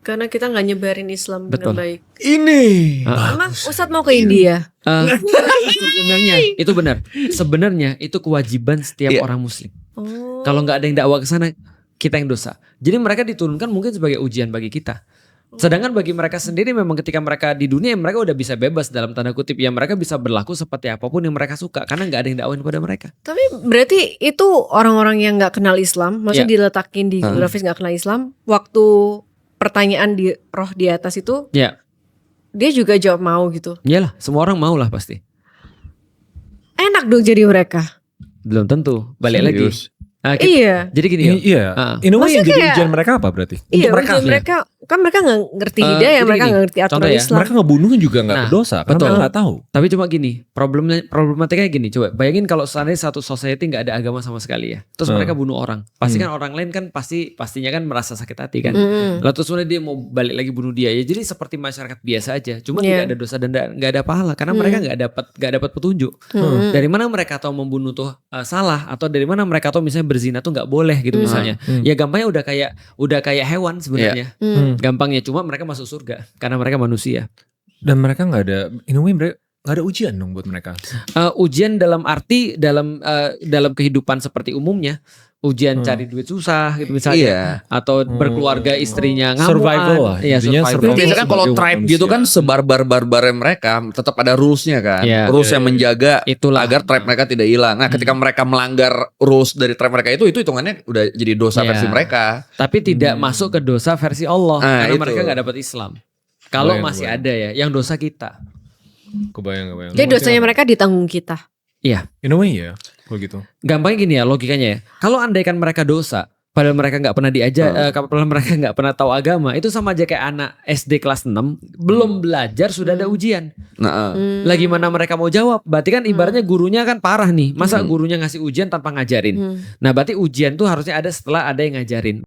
Karena kita nggak nyebarin Islam dengan baik. Ini. Emang Ustadz mau ke India? Sebenarnya itu benar. Sebenarnya itu kewajiban setiap orang Muslim. Kalau nggak ada yang dakwah ke sana, kita yang dosa. Jadi mereka diturunkan mungkin sebagai ujian bagi kita. Sedangkan bagi mereka sendiri memang ketika mereka di dunia mereka udah bisa bebas dalam tanda kutip ya, mereka bisa berlaku seperti apapun yang mereka suka karena nggak ada yang dakwain kepada mereka. Tapi berarti itu orang-orang yang nggak kenal Islam, maksudnya diletakin di geografis nggak kenal Islam, waktu pertanyaan di roh di atas itu, dia juga jawab mau gitu. Iyalah, semua orang mau lah pasti. Enak dong jadi mereka. Belum tentu. Balik lagi. Iya. Jadi gini In a way yang jadi ujian mereka apa berarti? Iya, ujian mereka kan mereka nggak ngerti hidayah, mereka nggak ngerti aturan Islam. Mereka ngebunuh juga nggak berdosa karena mereka nggak tahu. Tapi cuma gini, problematikanya gini, coba bayangin kalau seandainya satu society nggak ada agama sama sekali ya, terus mereka bunuh orang, pasti kan orang lain kan pastinya kan merasa sakit hati kan. Lalu terus dia mau balik lagi bunuh dia ya, jadi seperti masyarakat biasa aja, cuma tidak ada dosa dan nggak ada pahala karena mereka nggak dapat petunjuk. Dari mana mereka tahu membunuh tuh salah, atau dari mana mereka tahu misalnya berzina tuh nggak boleh gitu misalnya. Ya gampangnya udah kayak hewan sebenarnya. Gampangnya cuma mereka masuk surga karena mereka manusia. Dan mereka nggak ada, in a way nggak ada ujian dong buat mereka. Ujian dalam arti dalam kehidupan seperti umumnya. Ujian cari duit susah gitu misalnya, atau berkeluarga istrinya ngamuan. Survival lah. Iya, survival. Biasanya kan kalau tribe gitu kan sebarbar-barbarnya mereka tetap ada rulesnya kan. Rules yang menjaga agar tribe mereka tidak hilang. Nah ketika mereka melanggar rules dari tribe mereka itu hitungannya udah jadi dosa versi mereka. Tapi tidak masuk ke dosa versi Allah karena mereka nggak dapat Islam. Kalau masih ada ya yang dosa kita. Kebayang. Jadi dosanya mereka ditanggung kita. Iya. In a way ya. Kalau gitu. Gampangnya gini ya logikanya ya. Kalau andaikan mereka dosa, padahal mereka nggak pernah padahal mereka nggak pernah tahu agama, itu sama aja kayak anak SD kelas 6 belum belajar sudah ada ujian. Lagi mana mereka mau jawab? Berarti kan ibaratnya gurunya kan parah nih. Masa gurunya ngasih ujian tanpa ngajarin? Nah berarti ujian tuh harusnya ada setelah ada yang ngajarin.